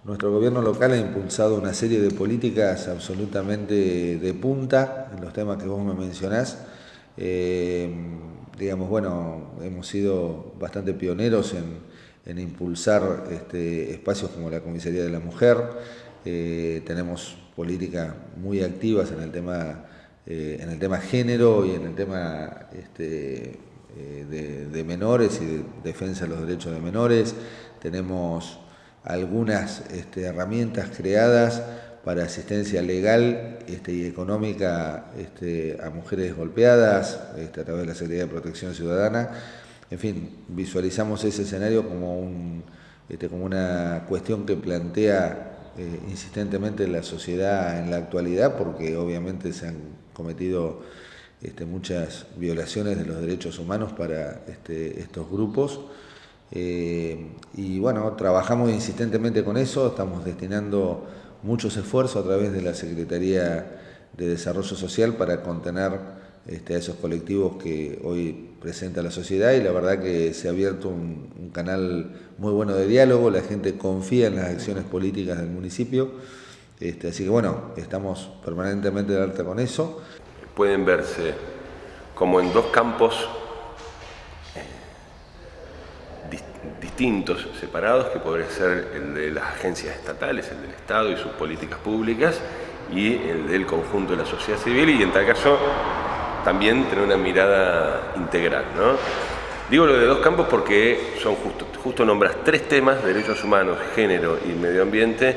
Nuestro gobierno local ha impulsado una serie de políticas absolutamente de punta en los temas que vos me mencionás. Digamos, bueno, hemos sido bastante pioneros en impulsar espacios como la Comisaría de la Mujer. Tenemos políticas muy activas en el tema género y en el tema de menores y de defensa de los derechos de menores. Tenemos algunas herramientas creadas para asistencia legal y económica a mujeres golpeadas a través de la Secretaría de Protección Ciudadana. En fin, visualizamos ese escenario como como una cuestión que plantea insistentemente la sociedad en la actualidad, porque obviamente se han cometido muchas violaciones de los derechos humanos para estos grupos. Y bueno, trabajamos insistentemente con eso, estamos destinando muchos esfuerzos a través de la Secretaría de Desarrollo Social para contener a esos colectivos que hoy presenta la sociedad, y la verdad que se ha abierto un canal muy bueno de diálogo, la gente confía en las acciones políticas del municipio, así que bueno, estamos permanentemente de alerta con eso. Pueden verse como en dos campos distintos, separados, que podría ser el de las agencias estatales, el del Estado y sus políticas públicas, y el del conjunto de la sociedad civil, y en tal caso también tener una mirada integral, ¿no? Digo lo de dos campos porque son justo nombras tres temas: derechos humanos, género y medio ambiente,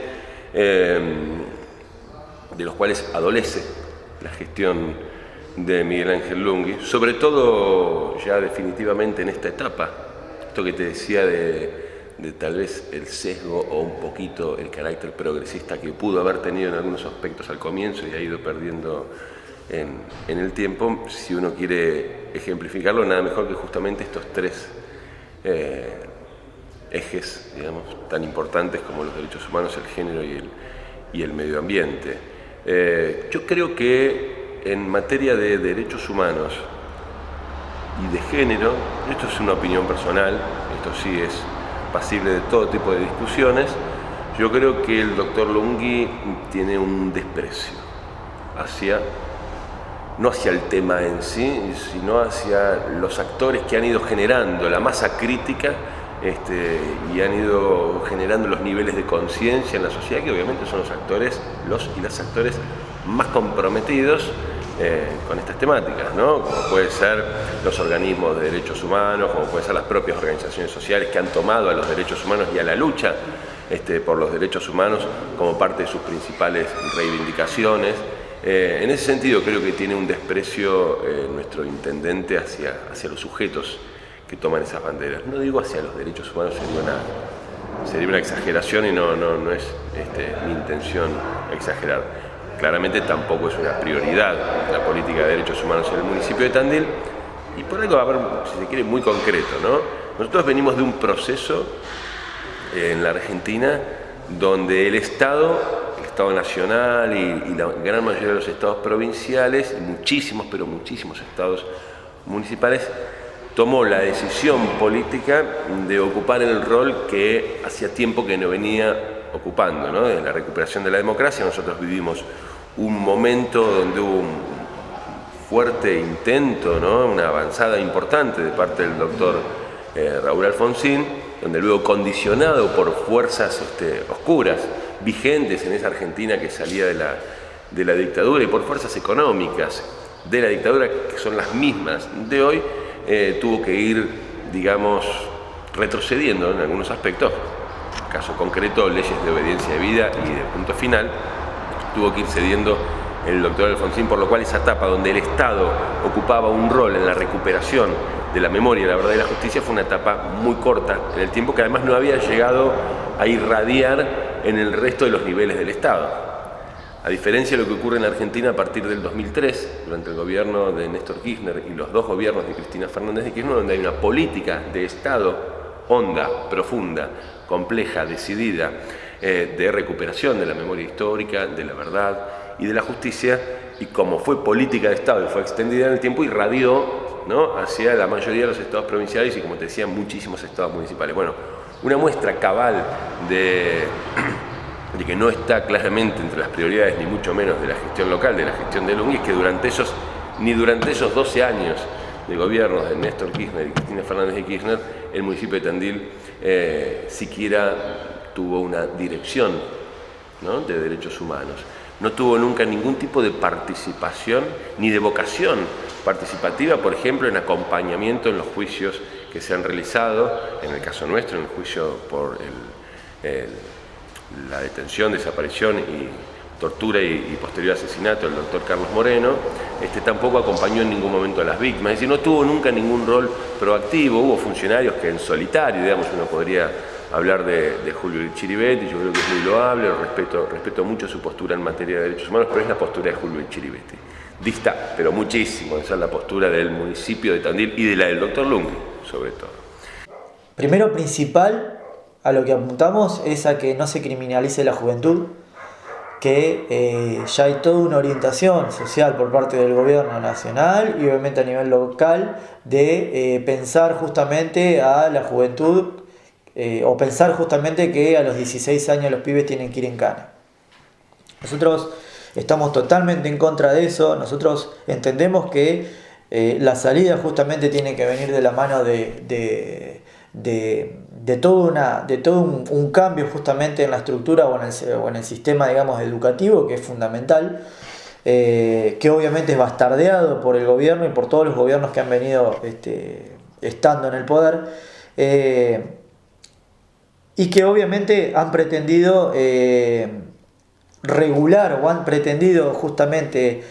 de los cuales adolece la gestión de Miguel Ángel Lungui, sobre todo ya definitivamente en esta etapa. Esto que te decía de tal vez el sesgo o un poquito el carácter progresista que pudo haber tenido en algunos aspectos al comienzo y ha ido perdiendo en el tiempo. Si uno quiere ejemplificarlo, nada mejor que justamente estos tres ejes, digamos, tan importantes como los derechos humanos, el género y el medio ambiente. Yo creo que en materia de derechos humanos y de género, esto es una opinión personal, esto sí es pasible de todo tipo de discusiones, yo creo que el doctor Lungui tiene un desprecio no hacia el tema en sí, sino hacia los actores que han ido generando la masa crítica y han ido generando los niveles de conciencia en la sociedad, que obviamente son los y las actores más comprometidos con estas temáticas, ¿no? Como pueden ser los organismos de derechos humanos, como pueden ser las propias organizaciones sociales que han tomado a los derechos humanos y a la lucha por los derechos humanos como parte de sus principales reivindicaciones. En ese sentido creo que tiene un desprecio nuestro intendente hacia los sujetos que toman esas banderas. No digo hacia los derechos humanos, sería una exageración, y no es mi intención exagerar. Claramente tampoco es una prioridad la política de derechos humanos en el municipio de Tandil, y por algo, a ver, si se quiere, muy concreto, ¿no? Nosotros venimos de un proceso en la Argentina donde el Estado nacional y la gran mayoría de los estados provinciales, y muchísimos, pero muchísimos estados municipales, tomó la decisión política de ocupar el rol que hacía tiempo que no venía ocupando, ¿no? De la recuperación de la democracia. Nosotros vivimos un momento donde hubo un fuerte intento, ¿no? Una avanzada importante de parte del doctor Raúl Alfonsín, donde luego, condicionado por fuerzas oscuras vigentes en esa Argentina que salía de la dictadura, y por fuerzas económicas de la dictadura que son las mismas de hoy, tuvo que ir, digamos, retrocediendo en algunos aspectos. Caso concreto, leyes de obediencia de vida y de punto final, tuvo que ir cediendo el doctor Alfonsín, por lo cual esa etapa donde el Estado ocupaba un rol en la recuperación de la memoria, la verdad y la justicia fue una etapa muy corta en el tiempo, que además no había llegado a irradiar en el resto de los niveles del Estado. A diferencia de lo que ocurre en Argentina a partir del 2003, durante el gobierno de Néstor Kirchner y los dos gobiernos de Cristina Fernández de Kirchner, donde hay una política de Estado honda, profunda, compleja, decidida, de recuperación de la memoria histórica, de la verdad y de la justicia, y como fue política de Estado y fue extendida en el tiempo, irradió, ¿no?, hacia la mayoría de los estados provinciales y, como te decía, muchísimos estados municipales. Bueno, una muestra cabal de de que no está claramente entre las prioridades, ni mucho menos de la gestión local, de la gestión de Lunghi, es que durante esos 12 años de gobierno de Néstor Kirchner y Cristina Fernández de Kirchner, el municipio de Tandil siquiera tuvo una dirección, ¿no?, de derechos humanos. No tuvo nunca ningún tipo de participación ni de vocación participativa, por ejemplo, en acompañamiento en los juicios que se han realizado, en el caso nuestro, en el juicio por la detención, desaparición y tortura y posterior asesinato del doctor Carlos Moreno. Tampoco acompañó en ningún momento a las víctimas, es decir, no tuvo nunca ningún rol proactivo. Hubo funcionarios que en solitario, digamos, uno podría hablar de Julio Chiribetti, yo creo que es muy loable, respeto mucho su postura en materia de derechos humanos, pero es la postura de Julio Chiribetti. Dista, pero muchísimo, esa es la postura del municipio de Tandil y de la del doctor Lunghi, sobre todo. Primero, principal, a lo que apuntamos es a que no se criminalice la juventud, que ya hay toda una orientación social por parte del gobierno nacional y obviamente a nivel local de pensar justamente a la juventud o pensar justamente que a los 16 años los pibes tienen que ir en cana. Nosotros estamos totalmente en contra de eso. Nosotros entendemos que la salida justamente tiene que venir de la mano de todo un cambio justamente en la estructura o en el sistema, digamos, educativo, que es fundamental, que obviamente es bastardeado por el gobierno y por todos los gobiernos que han venido estando en el poder, y que obviamente han pretendido regular o han pretendido justamente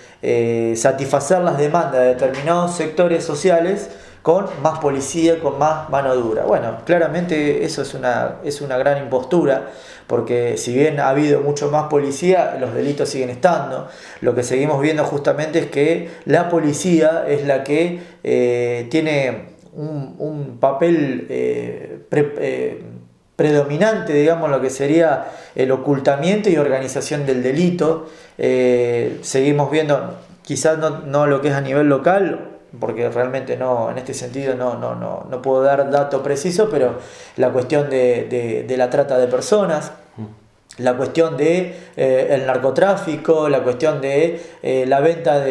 satisfacer las demandas de determinados sectores sociales con más policía, con más mano dura. Bueno, claramente eso es una gran impostura, porque si bien ha habido mucho más policía, los delitos siguen estando. Lo que seguimos viendo justamente es que la policía es la que tiene un papel predominante, digamos, lo que sería el ocultamiento y organización del delito. Seguimos viendo, quizás no lo que es a nivel local, porque realmente no, en este sentido no puedo dar dato preciso, pero la cuestión de la trata de personas, la cuestión de el narcotráfico, la cuestión de la venta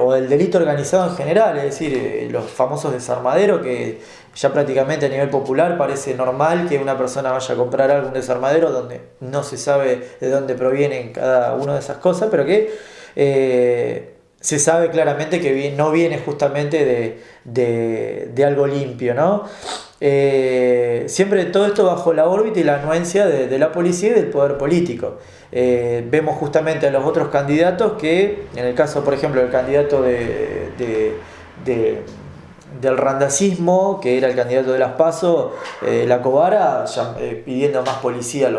o del delito organizado en general, es decir, los famosos desarmaderos, que ya prácticamente a nivel popular parece normal que una persona vaya a comprar algún desarmadero donde no se sabe de dónde provienen cada una de esas cosas, pero que se sabe claramente que no viene justamente de algo limpio, ¿no? Siempre todo esto bajo la órbita y la anuencia de la policía y del poder político. Vemos justamente a los otros candidatos que, en el caso, por ejemplo, del candidato del randacismo, que era el candidato de las PASO, La Cobara, pidiendo más policía,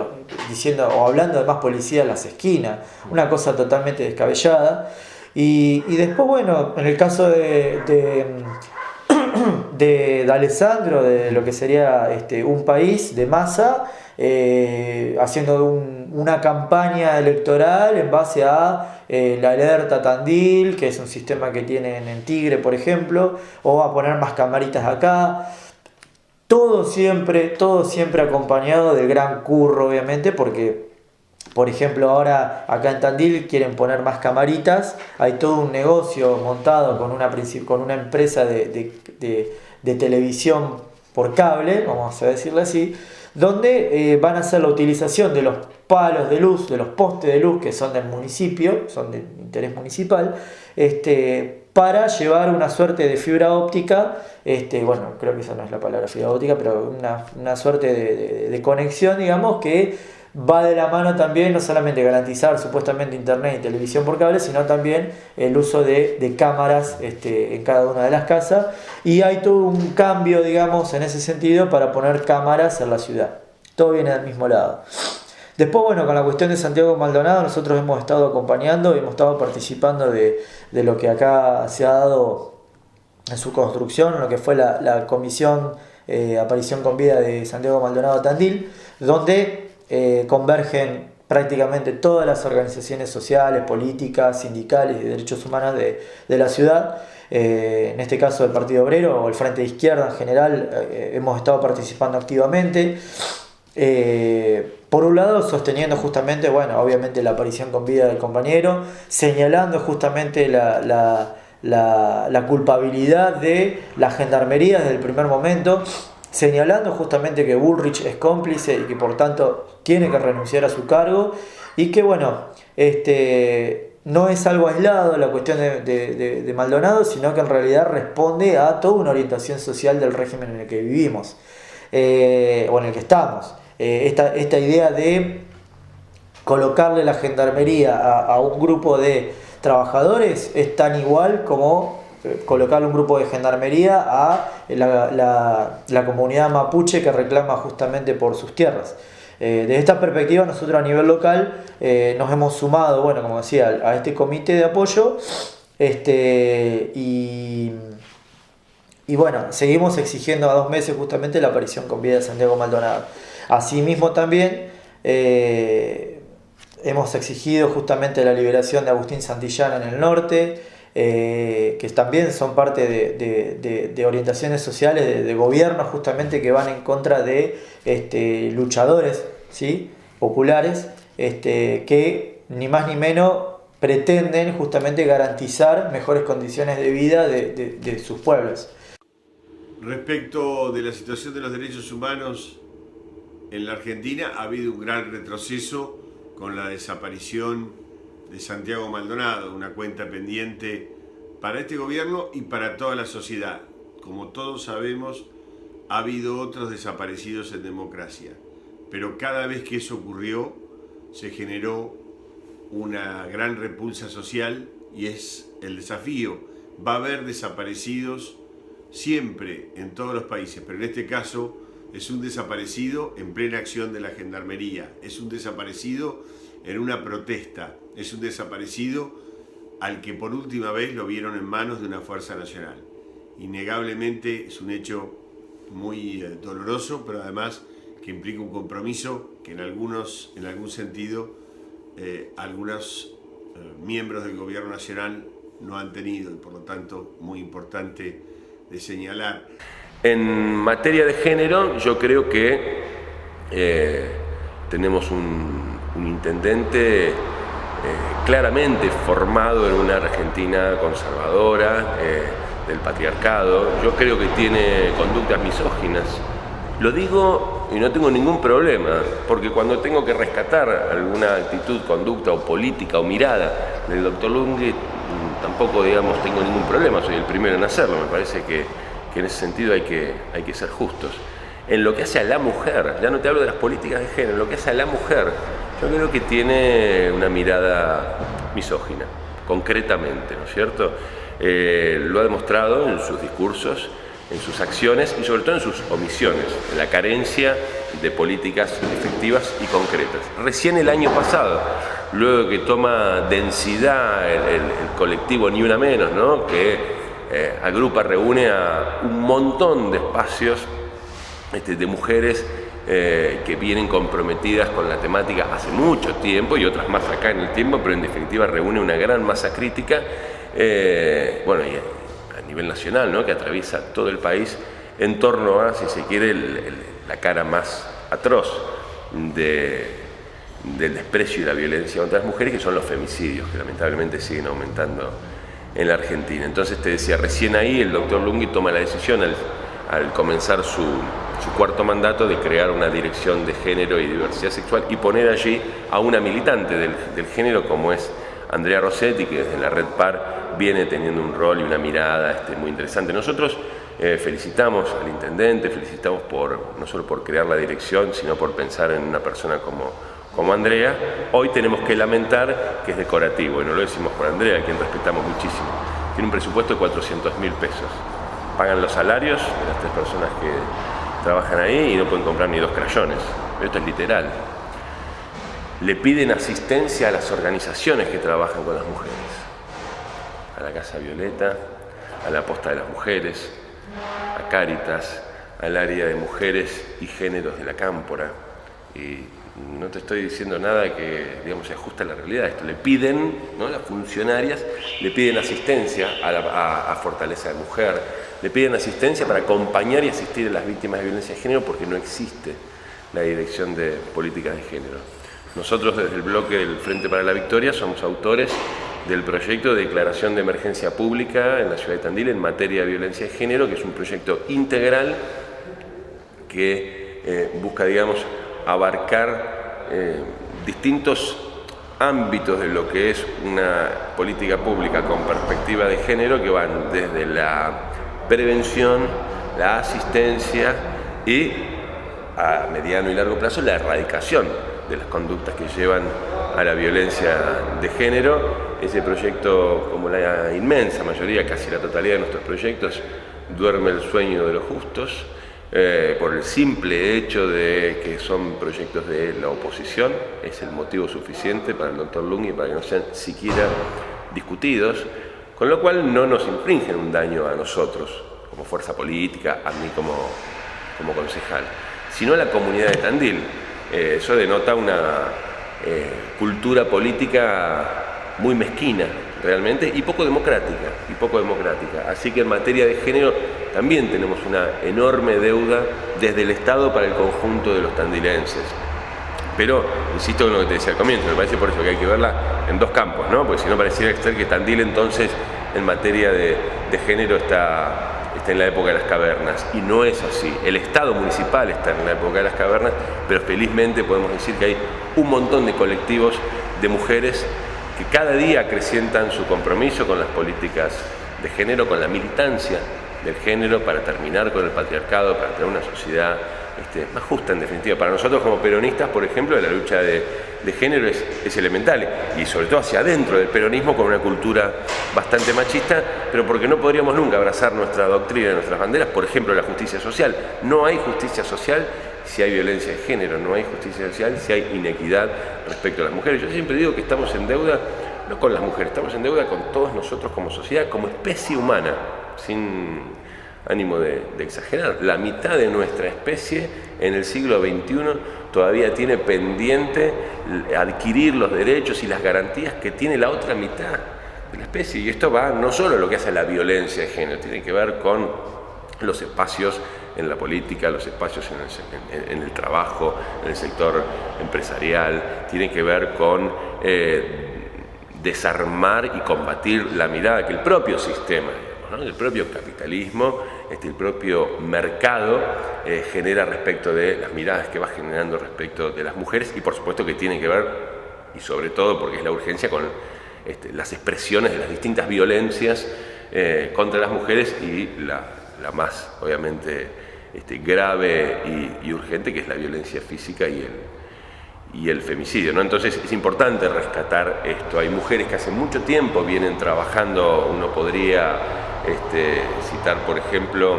diciendo o hablando de más policía en las esquinas, una cosa totalmente descabellada. Y después, bueno, en el caso de Alessandro, de lo que sería un país de masa, haciendo una campaña electoral en base a la alerta Tandil, que es un sistema que tienen en Tigre, por ejemplo, o a poner más camaritas acá. Todo siempre acompañado del gran curro, obviamente, porque, por ejemplo, ahora acá en Tandil quieren poner más camaritas. Hay todo un negocio montado con una empresa de televisión por cable, vamos a decirlo así, donde van a hacer la utilización de los palos de luz, de los postes de luz que son del municipio, son de interés municipal, para llevar una suerte de fibra óptica, bueno, creo que esa no es la palabra fibra óptica, pero una suerte de conexión, digamos, que va de la mano también, no solamente garantizar supuestamente internet y televisión por cable, sino también el uso de cámaras en cada una de las casas. Y hay todo un cambio, digamos, en ese sentido para poner cámaras en la ciudad. Todo viene del mismo lado. Después, bueno, con la cuestión de Santiago Maldonado, nosotros hemos estado acompañando y hemos estado participando de lo que acá se ha dado en su construcción, lo que fue la comisión Aparición con Vida de Santiago Maldonado Tandil, donde convergen prácticamente todas las organizaciones sociales, políticas, sindicales y de derechos humanos de la ciudad. En este caso el Partido Obrero o el Frente de Izquierda en general, hemos estado participando activamente. Por un lado, sosteniendo justamente, bueno, obviamente la aparición con vida del compañero, señalando justamente la culpabilidad de la gendarmería desde el primer momento, señalando justamente que Bullrich es cómplice y que por tanto tiene que renunciar a su cargo, y que bueno, no es algo aislado la cuestión de Maldonado, sino que en realidad responde a toda una orientación social del régimen en el que vivimos, o en el que estamos. Esta idea de colocarle la gendarmería a un grupo de trabajadores es tan igual como colocarle un grupo de gendarmería a la comunidad mapuche que reclama justamente por sus tierras. Desde esta perspectiva, nosotros a nivel local nos hemos sumado, bueno, como decía, a este comité de apoyo, y bueno, seguimos exigiendo a 2 meses justamente la aparición con vida de Santiago Maldonado. Asimismo también hemos exigido justamente la liberación de Agustín Santillán en el norte, que también son parte de orientaciones sociales de gobierno justamente que van en contra de luchadores, ¿sí?, populares, que ni más ni menos pretenden justamente garantizar mejores condiciones de vida de sus pueblos. Respecto de la situación de los derechos humanos en la Argentina, ha habido un gran retroceso con la desaparición de Santiago Maldonado, una cuenta pendiente para este gobierno y para toda la sociedad. Como todos sabemos, ha habido otros desaparecidos en democracia, pero cada vez que eso ocurrió se generó una gran repulsa social y es el desafío. Va a haber desaparecidos siempre en todos los países, pero en este caso es un desaparecido en plena acción de la gendarmería, es un desaparecido en una protesta, es un desaparecido al que por última vez lo vieron en manos de una fuerza nacional. Innegablemente es un hecho muy doloroso, pero además que implica un compromiso que en algún sentido, algunos miembros del gobierno nacional no han tenido, y por lo tanto muy importante de señalar. En materia de género, yo creo que tenemos un intendente claramente formado en una Argentina conservadora, del patriarcado. Yo creo que tiene conductas misóginas. Lo digo y no tengo ningún problema, porque cuando tengo que rescatar alguna actitud, conducta o política o mirada del doctor Lunghi, tampoco, digamos, tengo ningún problema, soy el primero en hacerlo. Me parece que en ese sentido hay que ser justos. En lo que hace a la mujer, ya no te hablo de las políticas de género, en lo que hace a la mujer, yo creo que tiene una mirada misógina, concretamente, ¿no es cierto? Lo ha demostrado en sus discursos, en sus acciones y sobre todo en sus omisiones, en la carencia de políticas efectivas y concretas. Recién el año pasado, luego que toma densidad el colectivo Ni Una Menos, ¿no?, que agrupa, reúne a un montón de espacios de mujeres que vienen comprometidas con la temática hace mucho tiempo y otras más acá en el tiempo, pero en definitiva reúne una gran masa crítica, bueno, y a nivel nacional, ¿no?, que atraviesa todo el país en torno a, si se quiere, la cara más atroz del desprecio y la violencia contra las mujeres, que son los femicidios, que lamentablemente siguen aumentando en la Argentina. Entonces te decía, recién ahí el doctor Lunghi toma la decisión al comenzar su cuarto mandato de crear una dirección de género y diversidad sexual y poner allí a una militante del género como es Andrea Rossetti, que desde la Red Par viene teniendo un rol y una mirada muy interesante. Nosotros felicitamos al intendente, felicitamos no solo por crear la dirección, sino por pensar en una persona como Andrea. Hoy tenemos que lamentar que es decorativo, y no lo decimos por Andrea, a quien respetamos muchísimo. Tiene un presupuesto de 400.000 pesos. Pagan los salarios de las 3 personas que trabajan ahí y no pueden comprar ni 2 crayones. Esto es literal. Le piden asistencia a las organizaciones que trabajan con las mujeres. A la Casa Violeta, a la Posta de las Mujeres, a Cáritas, al área de mujeres y géneros de la Cámpora. Y no te estoy diciendo nada que, digamos, se ajusta a la realidad. Esto le piden, ¿no?, las funcionarias le piden asistencia a Fortaleza de Mujer, le piden asistencia para acompañar y asistir a las víctimas de violencia de género porque no existe la Dirección de Políticas de Género. Nosotros desde el bloque del Frente para la Victoria somos autores del proyecto de declaración de emergencia pública en la ciudad de Tandil en materia de violencia de género, que es un proyecto integral que busca, digamos, abarcar distintos ámbitos de lo que es una política pública con perspectiva de género, que van desde la prevención, la asistencia y a mediano y largo plazo la erradicación de las conductas que llevan a la violencia de género. Ese proyecto, como la inmensa mayoría, casi la totalidad de nuestros proyectos, duerme el sueño de los justos, por el simple hecho de que son proyectos de la oposición. Es el motivo suficiente para el doctor Lunghi para que no sean siquiera discutidos, con lo cual no nos infringen un daño a nosotros como fuerza política, a mí como concejal, sino a la comunidad de Tandil. Eso denota una cultura política muy mezquina realmente y poco democrática, Así que en materia de género también tenemos una enorme deuda desde el Estado para el conjunto de los tandilenses. Pero, insisto en lo que te decía al comienzo, me parece por eso que hay que verla en dos campos, ¿no? Porque si no pareciera ser que Tandil entonces en materia de género está en la época de las cavernas, y no es así. El Estado municipal está en la época de las cavernas, pero felizmente podemos decir que hay un montón de colectivos de mujeres que cada día acrecientan su compromiso con las políticas de género, con la militancia del género, para terminar con el patriarcado, para tener una sociedad más justa, en definitiva. Para nosotros como peronistas, por ejemplo, la lucha de género es elemental, y sobre todo hacia adentro del peronismo, con una cultura bastante machista, pero porque no podríamos nunca abrazar nuestra doctrina, nuestras banderas, por ejemplo, la justicia social. No hay justicia social si hay violencia de género, no hay justicia social si hay inequidad respecto a las mujeres. Yo siempre digo que estamos en deuda, no con las mujeres, estamos en deuda con todos nosotros como sociedad, como especie humana, sin ánimo de exagerar. La mitad de nuestra especie en el siglo XXI todavía tiene pendiente adquirir los derechos y las garantías que tiene la otra mitad de la especie. Y esto va no solo a lo que hace la violencia de género, tiene que ver con los espacios en la política, los espacios en el trabajo, en el sector empresarial, tiene que ver con desarmar y combatir la mirada que el propio sistema, ¿no? El propio capitalismo, el propio mercado genera respecto de las miradas que va generando respecto de las mujeres, y por supuesto que tiene que ver, y sobre todo porque es la urgencia, con las expresiones de las distintas violencias contra las mujeres, y la más obviamente grave y urgente, que es la violencia física y el femicidio, ¿no? Entonces es importante rescatar esto. Hay mujeres que hace mucho tiempo vienen trabajando. Uno podría citar, por ejemplo,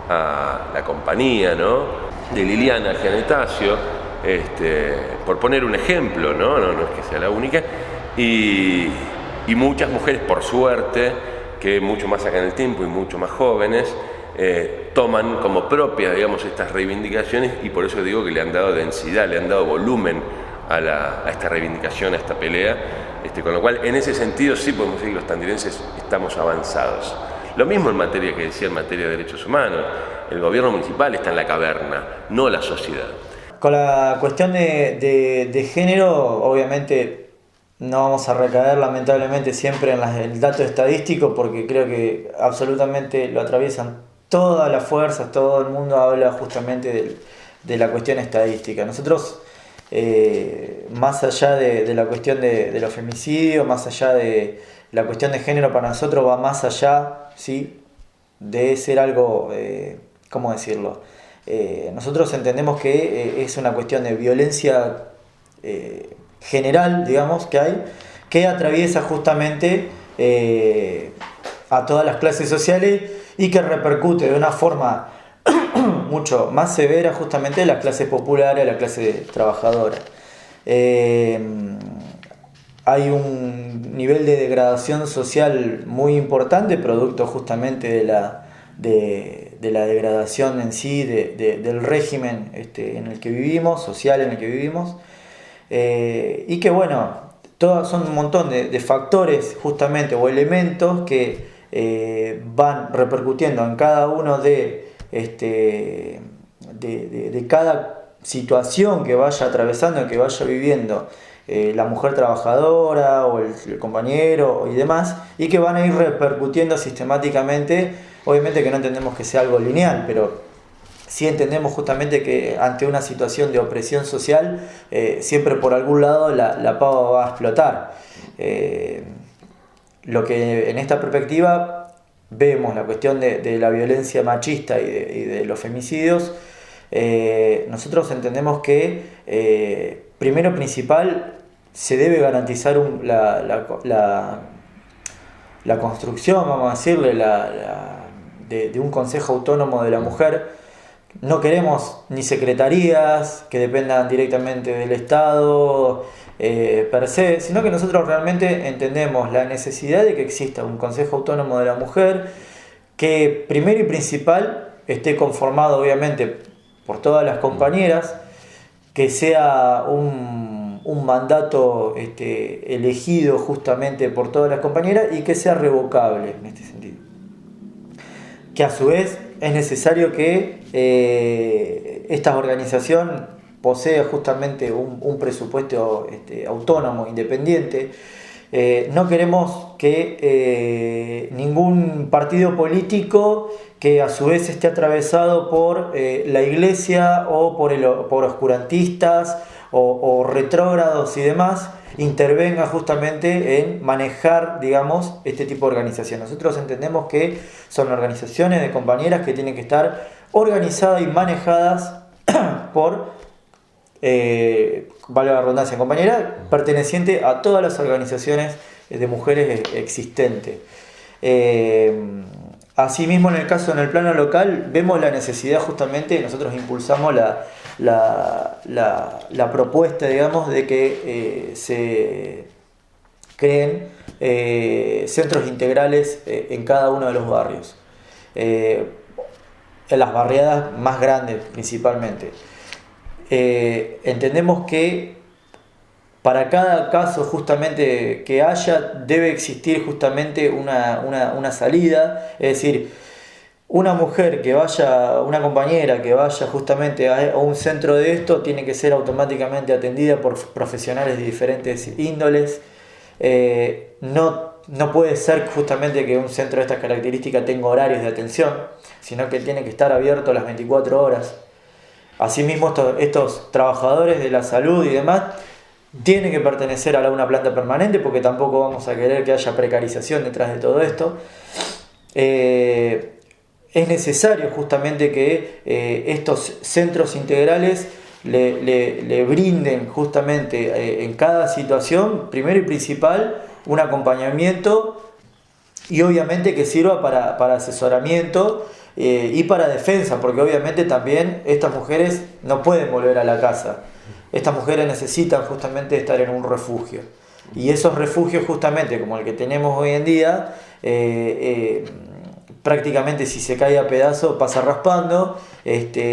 a la compañía, ¿no?, de Liliana Gianettasio, por poner un ejemplo, ¿no? No es que sea la única, y muchas mujeres, por suerte, que mucho más acá en el tiempo y mucho más jóvenes, toman como propia, digamos, estas reivindicaciones, y por eso digo que le han dado densidad, le han dado volumen a esta reivindicación, a esta pelea, con lo cual en ese sentido sí podemos decir que los tandilenses estamos avanzados. Lo mismo en materia que decía, en materia de derechos humanos. El gobierno municipal está en la caverna, no la sociedad. Con la cuestión de género, obviamente no vamos a recaer lamentablemente siempre en el dato estadístico, porque creo que absolutamente lo atraviesan todas las fuerzas, todo el mundo habla justamente de la cuestión estadística. Nosotros, más allá de la cuestión de los femicidios, más allá de la cuestión de género, para nosotros va más allá, ¿sí?, de ser algo, ¿cómo decirlo? Nosotros entendemos que es una cuestión de violencia general, digamos, que hay, que atraviesa justamente a todas las clases sociales, y que repercute de una forma mucho más severa justamente en las clases populares, en la clase trabajadora. Hay un nivel de degradación social muy importante, producto justamente de la degradación en sí, del régimen en el que vivimos, social en el que vivimos, y que bueno, todos son un montón de factores justamente, o elementos que van repercutiendo en cada uno de de cada situación que vaya atravesando, que vaya viviendo la mujer trabajadora o el compañero y demás, y que van a ir repercutiendo sistemáticamente. Obviamente que no entendemos que sea algo lineal, pero sí entendemos justamente que ante una situación de opresión social, siempre por algún lado la pava va a explotar. Lo que en esta perspectiva vemos, la cuestión de la violencia machista y de los femicidios, nosotros entendemos que primero principal se debe garantizar la construcción, vamos a decirle, de un Consejo Autónomo de la Mujer. No queremos ni secretarías que dependan directamente del Estado per se, sino que nosotros realmente entendemos la necesidad de que exista un Consejo Autónomo de la Mujer que primero y principal esté conformado obviamente por todas las compañeras, que sea un mandato elegido justamente por todas las compañeras y que sea revocable en este sentido. Que a su vez es necesario que esta organización posea justamente un presupuesto autónomo, independiente. No queremos que ningún partido político que a su vez esté atravesado por la iglesia o por oscurantistas o retrógrados y demás, intervenga justamente en manejar, digamos, este tipo de organizaciones. Nosotros entendemos que son organizaciones de compañeras que tienen que estar organizadas y manejadas por, valga la redundancia, compañera perteneciente a todas las organizaciones de mujeres existentes. Asimismo, en el plano local, vemos la necesidad justamente, nosotros impulsamos la propuesta, digamos, de que se creen centros integrales en cada uno de los barrios, en las barriadas más grandes principalmente. Entendemos que para cada caso justamente que haya debe existir justamente una salida, es decir, una mujer que vaya, una compañera que vaya justamente a un centro de esto tiene que ser automáticamente atendida por profesionales de diferentes índoles. No puede ser justamente que un centro de estas características tenga horarios de atención, sino que tiene que estar abierto las 24 horas. Asimismo, estos trabajadores de la salud y demás tienen que pertenecer a una planta permanente, porque tampoco vamos a querer que haya precarización detrás de todo esto. Es necesario justamente que estos centros integrales le brinden justamente en cada situación, primero y principal, un acompañamiento, y obviamente que sirva para asesoramiento y para defensa, porque obviamente también estas mujeres no pueden volver a la casa. Estas mujeres necesitan justamente estar en un refugio. Y esos refugios justamente como el que tenemos hoy en día, prácticamente si se cae a pedazo pasa raspando.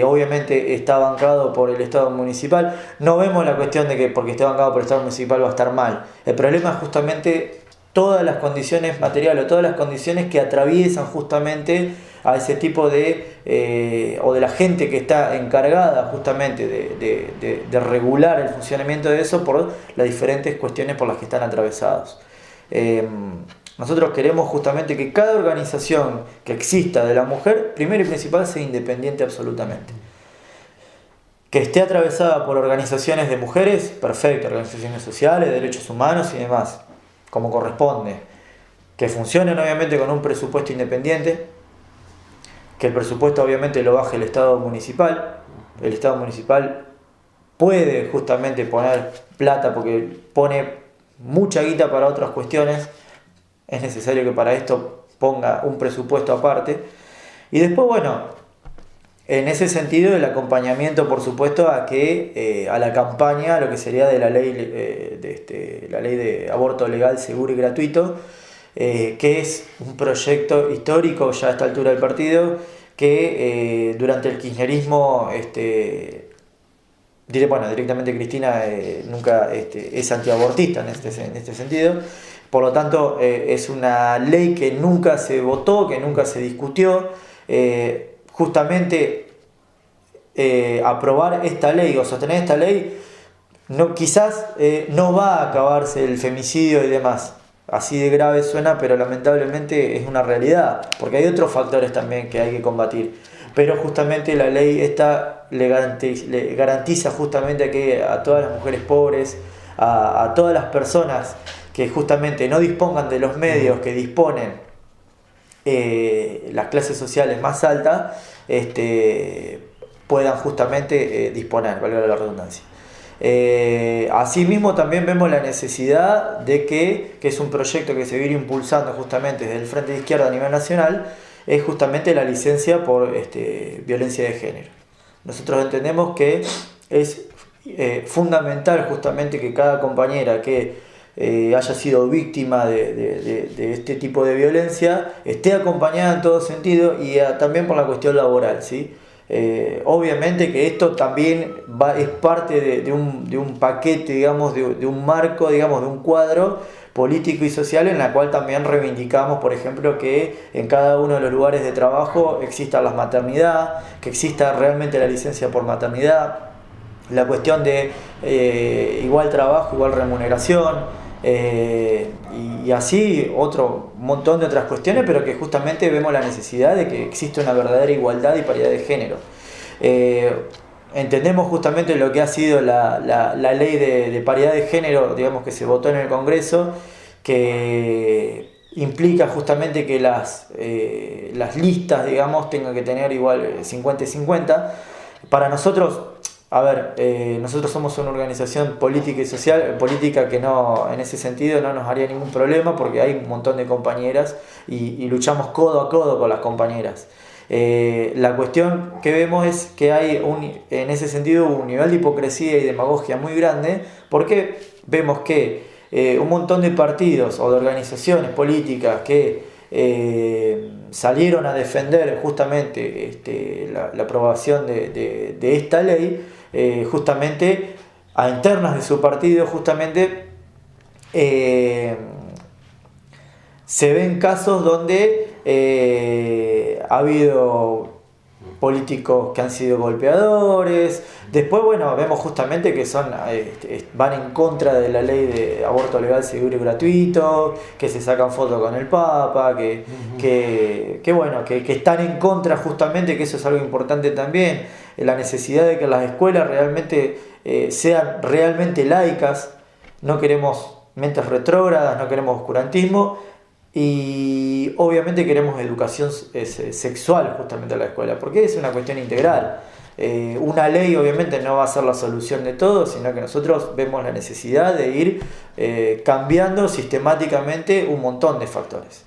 Obviamente está bancado por el Estado municipal. No vemos la cuestión de que porque esté bancado por el Estado municipal va a estar mal. El problema es justamente todas las condiciones materiales, todas las condiciones que atraviesan justamente a ese tipo o de la gente que está encargada justamente de regular el funcionamiento de eso por las diferentes cuestiones por las que están atravesados. Nosotros queremos justamente que cada organización que exista de la mujer, primero y principal, sea independiente absolutamente. Que esté atravesada por organizaciones de mujeres, perfecto, organizaciones sociales, de derechos humanos y demás, como corresponde. Que funcionen obviamente con un presupuesto independiente, que el presupuesto obviamente lo baje el Estado municipal. El Estado municipal puede justamente poner plata porque pone mucha guita para otras cuestiones. Es necesario que para esto ponga un presupuesto aparte. Y después, bueno, en ese sentido el acompañamiento, por supuesto, a la campaña, lo que sería de la ley, la ley de aborto legal, seguro y gratuito, que es un proyecto histórico ya a esta altura del partido, que durante el kirchnerismo, directamente Cristina nunca es antiabortista en este sentido. Por lo tanto, es una ley que nunca se votó, que nunca se discutió. Justamente aprobar esta ley o sostener esta ley, quizás no va a acabarse el femicidio y demás. Así de grave suena, pero lamentablemente es una realidad, porque hay otros factores también que hay que combatir. Pero justamente la ley esta le garantiza justamente a todas las mujeres pobres, a todas las personas que justamente no dispongan de los medios que disponen las clases sociales más altas, puedan justamente disponer, valga la redundancia. Asimismo también vemos la necesidad de que es un proyecto que se viene impulsando justamente desde el Frente de Izquierda a nivel nacional, es justamente la licencia por violencia de género. Nosotros entendemos que es fundamental justamente que cada compañera que haya sido víctima de este tipo de violencia esté acompañada en todo sentido y también por la cuestión laboral, ¿sí? Obviamente que esto también es parte de un paquete, digamos, de un marco, digamos, de un cuadro político y social en la cual también reivindicamos, por ejemplo, que en cada uno de los lugares de trabajo exista la maternidad, que exista realmente la licencia por maternidad, la cuestión de igual trabajo, igual remuneración, y así otro montón de otras cuestiones, pero que justamente vemos la necesidad de que exista una verdadera igualdad y paridad de género. Entendemos justamente lo que ha sido la ley de paridad de género, digamos, que se votó en el Congreso, que implica justamente que las listas, digamos, tengan que tener igual 50 y 50. Para nosotros, nosotros somos una organización política y social, política que no, en ese sentido no nos haría ningún problema porque hay un montón de compañeras y luchamos codo a codo con las compañeras. La cuestión que vemos es que hay en ese sentido un nivel de hipocresía y demagogia muy grande, porque vemos que un montón de partidos o de organizaciones políticas que salieron a defender justamente la aprobación de esta ley, justamente a internas de su partido, justamente se ven casos donde ha habido políticos que han sido golpeadores. Después, bueno, vemos justamente que van en contra de la ley de aborto legal, seguro y gratuito, que se sacan fotos con el Papa, que están en contra justamente, que eso es algo importante también, la necesidad de que las escuelas realmente sean realmente laicas. No queremos mentes retrógradas, no queremos oscurantismo. Y obviamente queremos educación sexual justamente en la escuela, porque es una cuestión integral. Una ley obviamente no va a ser la solución de todo, sino que nosotros vemos la necesidad de ir cambiando sistemáticamente un montón de factores.